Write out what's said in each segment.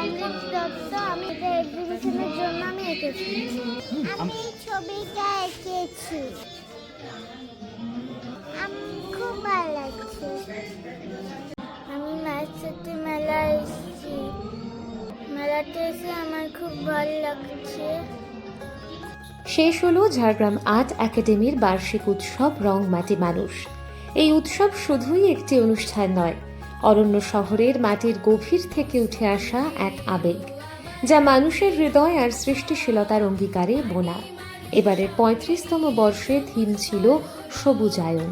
অমৃত দত্ত। আমি এটা এক্সিবিশনের জন্য আমি এঁকেছি। আমি ছবিটা এঁকেছি। আমার খুব ভালো লাগছে। আমি মাছরাতে মেলায় এসেছি। মেলাতে এসে আমার খুব ভালো লাগছে। শেষ হলো ঝাড়গ্রাম আর্ট একাডেমির বার্ষিক উৎসব রং মাটি মানুষ। এই উৎসব শুধুই একটি অনুষ্ঠান নয়, অরণ্য শহরের মাটির গভীর থেকে উঠে আসা এক আবেগ, যা মানুষের হৃদয় আর সৃষ্টিশীলতার অঙ্গীকারে বোনা। এবারের 35তম বর্ষে থিম ছিল সবুজায়ন,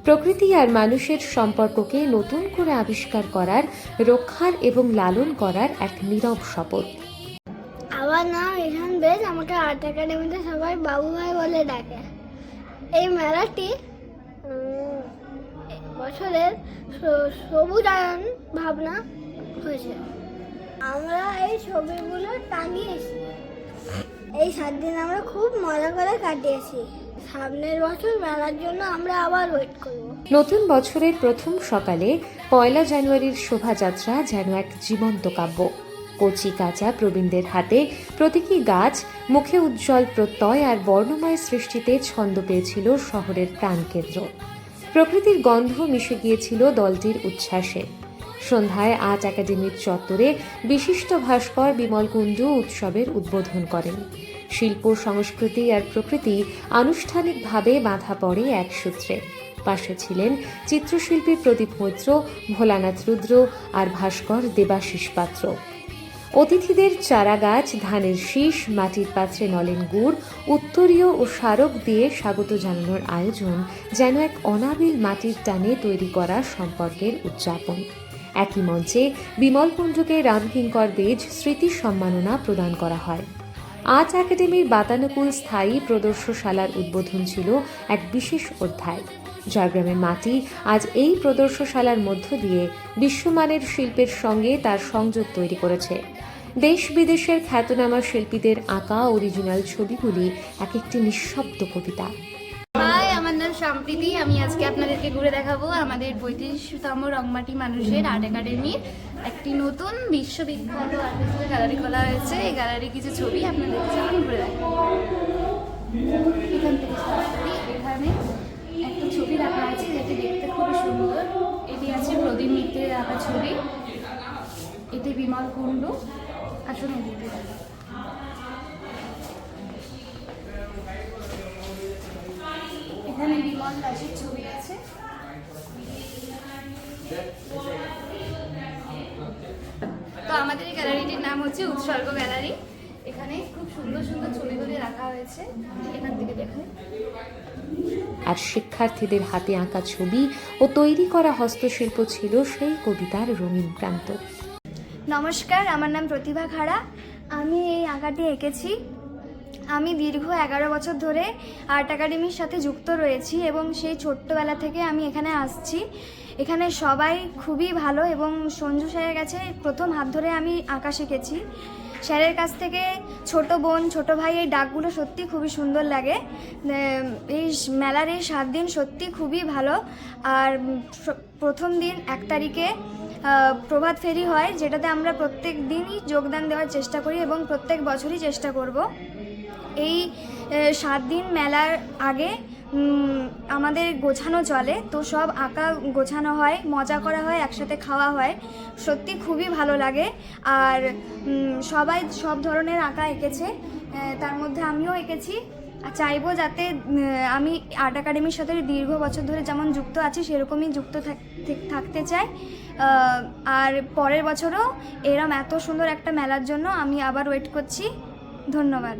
প্রকৃতি আর মানুষের সম্পর্ককে নতুন করে আবিষ্কার করার, রক্ষার এবং লালন করার এক নীরব শপথ। আমার নাম ইরহান বেজ। আমাকে আর্ট একাডেমিতে সবাই বাবু ভাই বলে ডাকে। এই মেলাটি বছরের সবুজায়ন ভাবনা হয়েছে। আমরা এই ছবিগুলো টাঙিয়েছি। এই 7 দিন আমরা খুব মজা করে কাটিয়েছি। সামনের বছর মেলার জন্য আমরা আবার ওয়েট করব। নতুন বছরের প্রথম সকালে 1 জানুয়ারির শোভাযাত্রা যেন এক জীবন্ত কাব্য। কচি কাঁচা প্রবীণদের হাতে প্রতীকী গাছ, মুখে উজ্জ্বল প্রত্যয় আর বর্ণময় সৃষ্টিতে ছন্দ পেয়েছিল শহরের প্রাণকেন্দ্র। প্রকৃতির গন্ধ মিশে গিয়েছিল দলটির উচ্ছ্বাসে। সন্ধ্যায় আর্ট একাডেমির চত্বরে বিশিষ্ট ভাস্কর বিমল কুণ্ডু উৎসবের উদ্বোধন করেন। শিল্প, সংস্কৃতি আর প্রকৃতি আনুষ্ঠানিকভাবে বাঁধা পড়ে এক সূত্রে। পাশে ছিলেন চিত্রশিল্পী প্রদীপ মৈত্র, ভোলানাথ রুদ্র আর ভাস্কর দেবাশিস পাত্র। অতিথিদের চারাগাছ, ধানের শীষ, মাটির পাত্রে নলেন গুড়, উত্তরীয় ও স্মারক দিয়ে স্বাগত জানানোর আয়োজন যেন এক অনাবিল মাটির টানে তৈরি করা সম্পর্কের উদযাপন। একই মঞ্চে বিমল কুণ্ডুকে রামকিঙ্কর বেজ স্মৃতি সম্মাননা প্রদান করা হয়। আর্ট একাডেমির বাতানুকূল স্থায়ী প্রদর্শনশালার উদ্বোধন ছিল এক বিশেষ অধ্যায়। ঝাড়গ্রামের মাটি আজ এই প্রদর্শনশালার মধ্য দিয়ে বিশ্বমানের শিল্পের সঙ্গে তার সংযোগ তৈরি করেছে। দেশ বিদেশের খ্যাতনামা শিল্পীদের আঁকা অরিজিনাল ছবিগুলি এক একটি নিঃশব্দ কবিতা। হাই, আমার নাম সম্প্রীতি। আমি আজকে আপনাদেরকে ঘুরে দেখাবো আমাদের 35তম রংমাটি মানুষের আর্ট একাডেমির একটি নতুন বিশ্ববিখ্যাত আর্টিস্টের গ্যালারি খোলা হয়েছে। এই গ্যালারি কিছু ছবি আপনাদেরকে আমি ঘুরে দেখাবো। এখান থেকে এখানে একটা ছবি রাখা আছে যেটি দেখতে খুবই সুন্দর। এটি আছে প্রদীপ মিত্রের আঁকা ছবি। এটি বিমল কুণ্ডু। আসুন এদিকে। এখানে বিমল দাসের ছবি আছে। তো আমাদের এই গ্যালারিটির নাম হচ্ছে উৎসর্গ গ্যালারি। এখানে খুব সুন্দর সুন্দর ছবিগুলি রাখা হয়েছে। এখান থেকে দেখুন। আর শিক্ষার্থীদের হাতে আঁকা ছবি ও তৈরি করা হস্তশিল্প ছিল সেই কবিতার রঙিন প্রান্ত। নমস্কার, আমার নাম প্রতিভা খাড়া। আমি এই আঁকাটি এঁকেছি। আমি দীর্ঘ 11 বছর ধরে আর্ট একাডেমির সাথে যুক্ত রয়েছি এবং সেই ছোট্টবেলা থেকে আমি এখানে আসছি। এখানে সবাই খুবই ভালো এবং সঞ্জু স্যারের কাছে প্রথম হাত ধরে আমি আঁকা শিখেছি। স্যারের কাছ থেকে ছোট বোন, ছোট ভাই এই ডাকগুলো সত্যি খুবই সুন্দর লাগে। এই মেলার এই 7 দিন সত্যি খুবই ভালো। আর প্রথম দিন 1 তারিখে প্রভাত ফেরি হয়, যেটাতে আমরা প্রত্যেক দিনই যোগদান দেওয়ার চেষ্টা করি এবং প্রত্যেক বছরই চেষ্টা করব। এই 7 দিন মেলার আগে আমাদের গোছানো চলে, তো সব আঁকা গোছানো হয়, মজা করা হয়, একসাথে খাওয়া হয়। সত্যি খুবই ভালো লাগে। আর সবাই সব ধরনের আঁকা এঁকেছে, তার মধ্যে আমিও এঁকেছি। আর চাইবো যাতে আমি আর্ট একাডেমির সাথে দীর্ঘ বছর ধরে যেমন যুক্ত আছি সেরকমই যুক্ত থাকতে চাই। আর পরের বছরও এরম এত সুন্দর একটা মেলার জন্য আমি আবার ওয়েট করছি। ধন্যবাদ।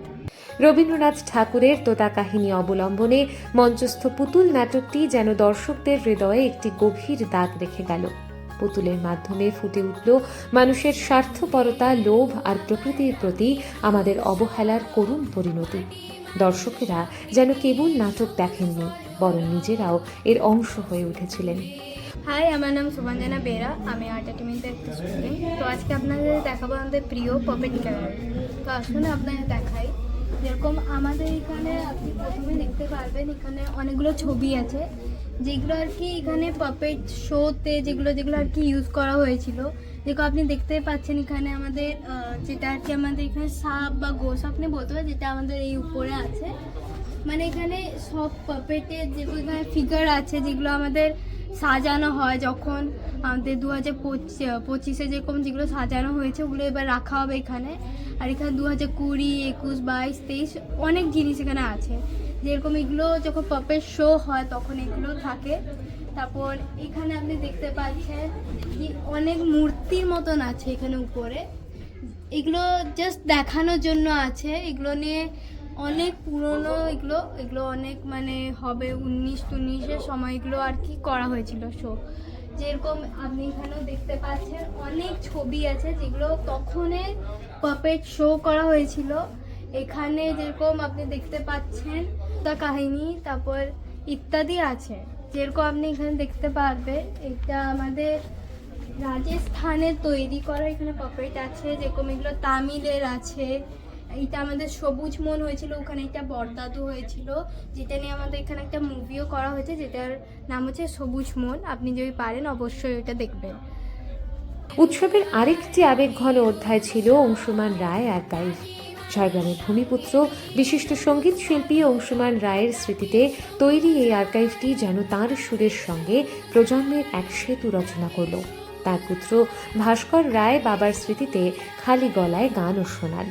রবীন্দ্রনাথ ঠাকুরের তোতা কাহিনী অবলম্বনে মঞ্চস্থ পুতুল নাটকটি যেন দর্শকদের হৃদয়ে একটি গভীর দাগ রেখে গেল। পুতুলের মাধ্যমে ফুটে উঠল মানুষের স্বার্থপরতা, লোভ আর প্রকৃতির প্রতি আমাদের অবহেলার করুণ পরিণতি। দর্শকেরা যেন কেবল নাটক দেখেননি, বরং নিজেরাও এর অংশ হয়ে উঠেছিলেন। হাই, আমার নাম সুবঞ্জনা বেরা। আমি আর্ট একাডেমিতে একটা স্টুডেন্ট। তো আজকে আপনাদের দেখাবো আমাদের প্রিয় পপেট গ্যালারি। তো আসলে আপনাদের দেখাই। যেরকম আমাদের এখানে আপনি প্রথমে দেখতে পারবেন এখানে অনেকগুলো ছবি আছে, যেগুলো আর কি এখানে পপেট শোতে যেগুলো আর কি ইউজ করা হয়েছিল দেখো আপনি দেখতেই পাচ্ছেন এখানে আমাদের যেটা আর কি আমাদের এখানে সাপ বা গোস আপনি বলতে পারেন, যেটা আমাদের এই উপরে আছে। মানে এখানে সব পাপেটের যেগুলো এখানে ফিগার আছে, যেগুলো আমাদের সাজানো হয় যখন আমাদের 2025-এ যেরকম যেগুলো সাজানো হয়েছে ওগুলো এবার রাখা হবে এখানে। আর এখানে 2020, 21, 22, 23 অনেক জিনিস এখানে আছে, যেরকম এগুলো যখন পাপেট শো হয় তখন এগুলো থাকে। তারপর এখানে আপনি দেখতে পাচ্ছেন যে অনেক মূর্তির মতন আছে এখানে উপরে, এগুলো জাস্ট দেখানোর জন্য আছে। এগুলো নিয়ে অনেক পুরনো, এগুলো অনেক মানে হবে 19-19-এর সময় এগুলো আর কি করা হয়েছিল শো। যেরকম আপনি এখানেও দেখতে পাচ্ছেন অনেক ছবি আছে যেগুলো তখনের পাপেট শো করা হয়েছিল। এখানে যেরকম আপনি দেখতে পাচ্ছেন তা কাহিনী, তারপর ইত্যাদি আছে। যেরকম আপনি এখানে দেখতে পারবে এটা আমাদের রাজস্থানের তৈরি করা এখানে পাপেট আছে, যেরকম এগুলো তামিলের আছে। এটা আমাদের সবুজ মন হয়েছিল, ওখানে একটা বরদাদু হয়েছিল, যেটা নিয়ে আমাদের এখানে একটা মুভিও করা হয়েছে, যেটার নাম হচ্ছে সবুজ মন। আপনি যদি পারেন অবশ্যই ওইটা দেখবেন। উৎসবের আরেকটি আবেগঘন অধ্যায় ছিল অংশুমান রায় আর্কাইভ। ঝাড়গ্রামের ভূমিপুত্র বিশিষ্ট সঙ্গীত শিল্পী অংশুমান রায়ের স্মৃতিতে তৈরি এই আর্কাইভটি যেন তাঁর সুরের সঙ্গে প্রজন্মের এক সেতু রচনা করল। তার পুত্র ভাস্কর রায় বাবার স্মৃতিতে খালি গলায় গানও শোনান।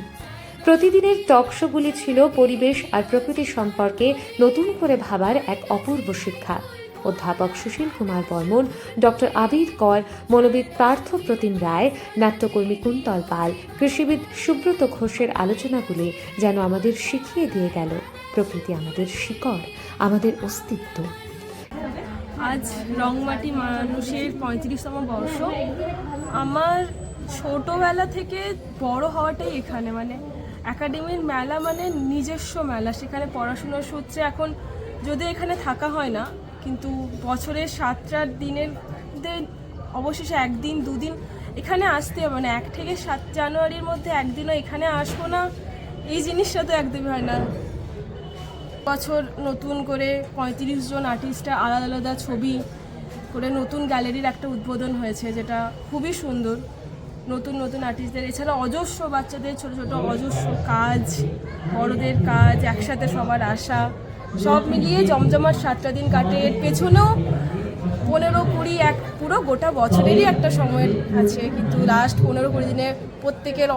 প্রতিদিনের টক শোগুলি ছিল পরিবেশ আর প্রকৃতি সম্পর্কে নতুন করে ভাবার এক অপূর্ব শিক্ষা। অধ্যাপক সুশীল কুমার বর্মন, ডক্টর আবির কর, মনোবিদ পার্থ প্রতিম রায়, নাট্যকর্মী কুন্তল পাল, কৃষিবিদ সুব্রত ঘোষের আলোচনাগুলি যেন আমাদের শিখিয়ে দিয়ে গেল প্রকৃতি আমাদের শিকড়, আমাদের অস্তিত্ব। আজ রংমাটি মানুষের 35তম বর্ষ। আমার ছোটোবেলা থেকে বড় হওয়াটাই এখানে, মানে একাডেমির মেলা মানে নিজস্ব মেলা। সেখানে পড়াশোনার সূত্রে এখন যদিও এখানে থাকা হয় না, কিন্তু বছরের 7-8 দিনের অবশেষে 1 দিন 2 দিন এখানে আসতে হবে। মানে 1 থেকে 7 জানুয়ারির মধ্যে একদিনও এখানে আসবো না এই জিনিসটা তো একদমই হয় না। বছর নতুন করে 35 জন আর্টিস্টরা আলাদা আলাদা ছবি করে নতুন গ্যালারির একটা উদ্বোধন হয়েছে, যেটা খুবই সুন্দর। নতুন নতুন আর্টিস্টদের, এছাড়া অজস্র বাচ্চাদের ছোট ছোট অজস্র কাজ, বড়দের কাজ, একসাথে সবার আসা, সব মিলিয়ে জমজমাট 7টা দিন কাটে। এর পেছনেও 15-20 পুরো গোটা বছরেরই একটা সময় আছে, কিন্তু লাস্ট 15-20 দিনে প্রত্যেকের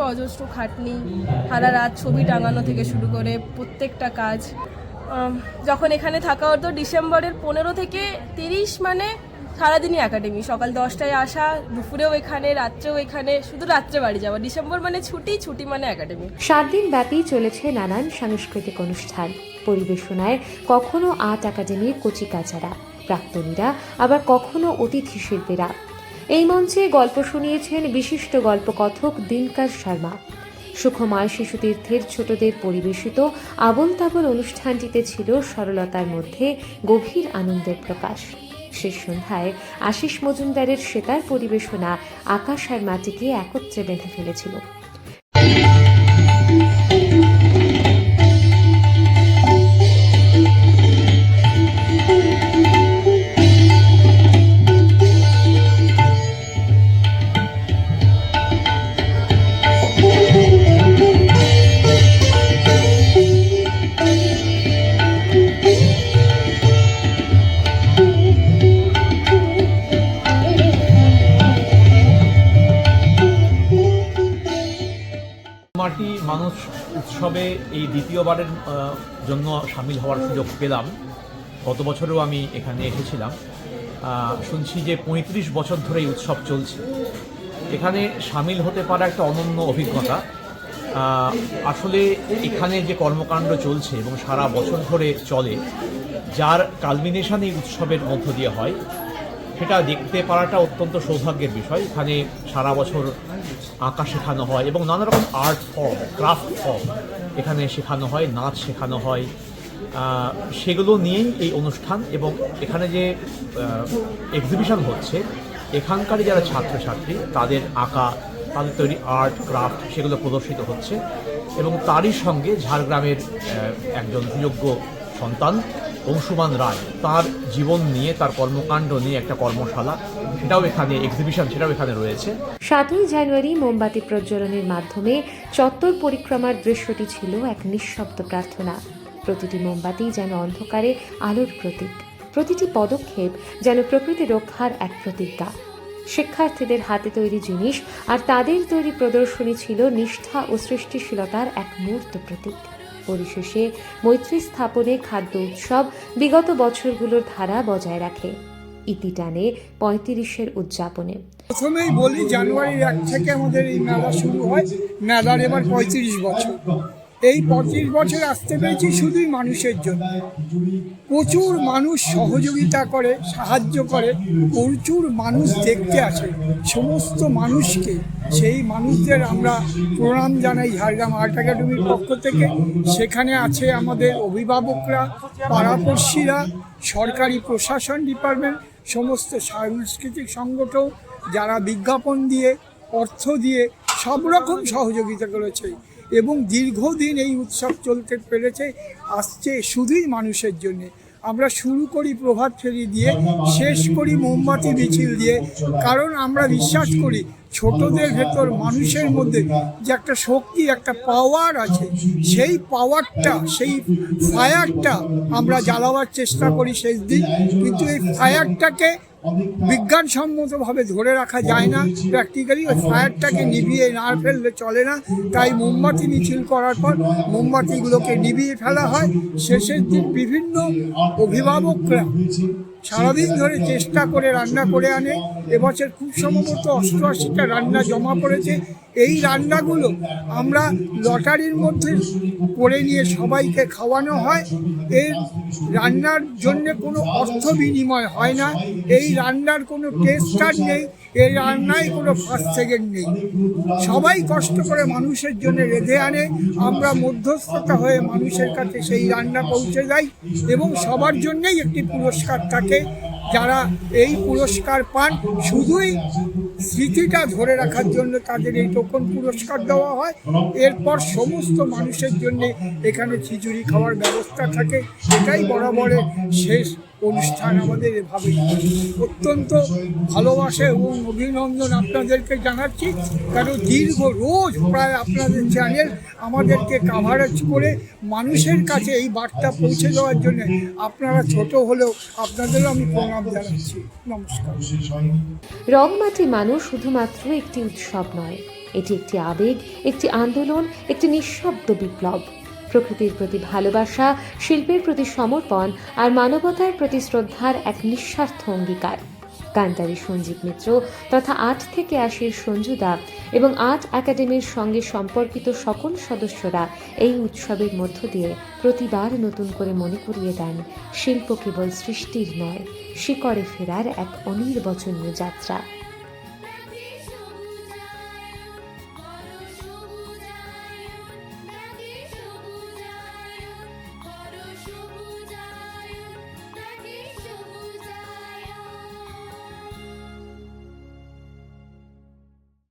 অজস্র খাটনি, সারা রাত ছবি টাঙানো থেকে শুরু করে প্রত্যেকটা কাজ। যখন এখানে থাকা হতো ডিসেম্বরের 15 থেকে 30, মানে সারাদিনই একাডেমি। সকাল 10টায় আসা, দুপুরেও এখানে, রাত্রেও এখানে, শুধু রাত্রে বাড়ি যাওয়া। ডিসেম্বর মানে ছুটি মানে একাডেমি। 7 দিন ব্যাপী চলেছে নানান সাংস্কৃতিক অনুষ্ঠান। পরিবেশনায় কখনো আর্ট একাডেমির কচিকাচারা, প্রাক্তনীরা, আবার কখনো অতিথি শিল্পীরা। এই মঞ্চে গল্প শুনিয়েছেন বিশিষ্ট গল্পকথক দিনকার শর্মা। সুখময় শিশুতীর্থের ছোটদের পরিবেশিত আবোল তাবোল অনুষ্ঠানটিতে ছিল সরলতার মধ্যে গভীর আনন্দের প্রকাশ। শেষ সন্ধ্যায় আশিস মজুমদারের সেতার পরিবেশনা আকাশ আর মাটিকে একত্রে বেঁধে ফেলেছিল। মাটি মানুষ উৎসবে এই দ্বিতীয়বারের জন্য সামিল হওয়ার সুযোগ পেলাম। গত বছরেও আমি এখানে এসেছিলাম। শুনছি যে 35 বছর ধরে এই উৎসব চলছে। এখানে সামিল হতে পারা একটা অনন্য অভিজ্ঞতা। আসলে এখানে যে কর্মকাণ্ড চলছে এবং সারা বছর ধরে চলে, যার কালমিনেশন এই উৎসবের মধ্য দিয়ে হয়, সেটা দেখতে পারাটা অত্যন্ত সৌভাগ্যের বিষয়। এখানে সারা বছর আঁকা শেখানো হয় এবং নানা রকম আর্ট ফর্ম, ক্রাফট ফর্ম এখানে শেখানো হয়, নাচ শেখানো হয়। সেগুলো নিয়েই এই অনুষ্ঠান। এবং এখানে যে এক্সিবিশন হচ্ছে, এখানকারই যারা ছাত্রছাত্রী তাদের আঁকা, তাদের তৈরি আর্ট ক্রাফট সেগুলো প্রদর্শিত হচ্ছে। এবং তারই সঙ্গে ঝাড়গ্রামের একজন সুযোগ্য সন্তান অংশুমান রায়, তার জীবন নিয়ে, তার কর্মকাণ্ড নিয়ে একটা কর্মশালা সেটাও এখানে এক্সিবিশন, সেটাও এখানে রয়েছে। 7ই জানুয়ারি মোমবাতি প্রজ্বলনের মাধ্যমে চত্বর পরিক্রমার দৃশ্যটি ছিল এক নিঃশব্দ প্রার্থনা। প্রতিটি মোমবাতি যেন অন্ধকারে আলোর প্রতীক, প্রতিটি পদক্ষেপ যেন প্রকৃতি রক্ষার এক প্রতিজ্ঞা। শিক্ষার্থীদের হাতে তৈরি জিনিস আর তাদের তৈরি প্রদর্শনী ছিল নিষ্ঠা ও সৃষ্টিশীলতার এক মূর্ত প্রতীক। পরিশেষে মৈত্রী স্থাপনে খাদ্য উৎসব বিগত বছরগুলোর ধারা বজায় রাখে, ইতি টানে 35-এর উদযাপনে। প্রথমেই বলি, জানুয়ারির 1 থেকে আমাদের এই মেলা শুরু হয়। মেলার এবার 35 বছর। এই 35 বছর আসতে পেরেছি শুধুই মানুষের জন্য। প্রচুর মানুষ সহযোগিতা করে, সাহায্য করে, প্রচুর মানুষ দেখতে আসে। সমস্ত মানুষকে, সেই মানুষদের আমরা প্রণাম জানাই ঝাড়গ্রাম আর্ট একাডেমির পক্ষ থেকে। সেখানে আছে আমাদের অভিভাবকরা, পাড়াপড়শিরা, সরকারি প্রশাসন ডিপার্টমেন্ট, সমস্ত সাংস্কৃতিক সংগঠন, যারা বিজ্ঞাপন দিয়ে, অর্থ দিয়ে সব রকম সহযোগিতা করেছে এবং দীর্ঘদিন এই উৎসব চলতে পেরেছে, আসছে শুধুই মানুষের জন্যে। আমরা শুরু করি প্রভাত ফেরি দিয়ে, শেষ করি মোমবাতি মিছিল দিয়ে, কারণ আমরা বিশ্বাস করি ছোটদের ভেতর, মানুষের মধ্যে যে একটা শক্তি, একটা পাওয়ার আছে, সেই পাওয়ারটা, সেই ফায়ারটা আমরা জ্বালাবার চেষ্টা করি শেষ দিন। কিন্তু এই ফায়ারটাকে বিজ্ঞানসম্মতভাবে ধরে রাখা যায় না, প্র্যাকটিক্যালি ওই ফায়ারটাকে নিভিয়ে না ফেললে চলে না। তাই মোমবাতি মিছিল করার পর মোমবাতিগুলোকে নিভিয়ে ফেলা হয়। শেষের দিন বিভিন্ন অভিভাবকরা সারাদিন ধরে চেষ্টা করে রান্না করে আনে। এবছর খুব সম্ভবত 88টা রান্না জমা পড়েছে। এই রান্নাগুলো আমরা লটারির মধ্যে করে নিয়ে সবাইকে খাওয়ানো হয়। এর রান্নার জন্য কোনো অর্থ বিনিময় হয় না, এই রান্নার কোনো টেস্টার নেই, এই রান্নায় কোনো ফার্স্ট সেকেন্ড নেই। সবাই কষ্ট করে মানুষের জন্য রেঁধে আনে, আমরা মধ্যস্থতা হয়ে মানুষের কাছে সেই রান্না পৌঁছে যাই এবং সবার জন্যেই একটি পুরস্কার থাকে। যারা এই পুরস্কার পান শুধুই স্মৃতিটা ধরে রাখার জন্য তাদের এই টোকন পুরস্কার দেওয়া হয়। এরপর সমস্ত মানুষের জন্য এখানে খিচুড়ি খাওয়ার ব্যবস্থা থাকে। এটাই বরাবরের শেষ অনুষ্ঠান আমাদের। এভাবে অত্যন্ত ভালোবাসা এবং অভিনন্দন আপনাদেরকে জানাচ্ছি, কারণ দীর্ঘ রোজ প্রায় আপনাদের চ্যানেল আমাদেরকে কাভারেজ করে মানুষের কাছে এই বার্তা পৌঁছে দেওয়ার জন্য আপনারা ছোট হলেও আপনাদেরও আমি প্রণাম জানাচ্ছি। নমস্কার। রংমাটি মানুষ শুধুমাত্র একটি উৎসব নয়, এটি একটি আবেগ, একটি আন্দোলন, একটি নিঃশব্দ বিপ্লব। প্রকৃতির প্রতি ভালোবাসা, শিল্পের প্রতি সমর্পণ আর মানবতার প্রতি শ্রদ্ধার এক নিঃস্বার্থ অঙ্গীকার। গান্ধারী সঞ্জীব মিত্র তথা 8 থেকে 80 সঞ্জুদা এবং আর্ট একাডেমির সঙ্গে সম্পর্কিত সকল সদস্যরা এই উৎসবের মধ্য দিয়ে প্রতিবার নতুন করে মনে করিয়ে দেন, শিল্প কেবল সৃষ্টির নয়, শিকড়ে ফেরার এক অনির্বচনীয় যাত্রা।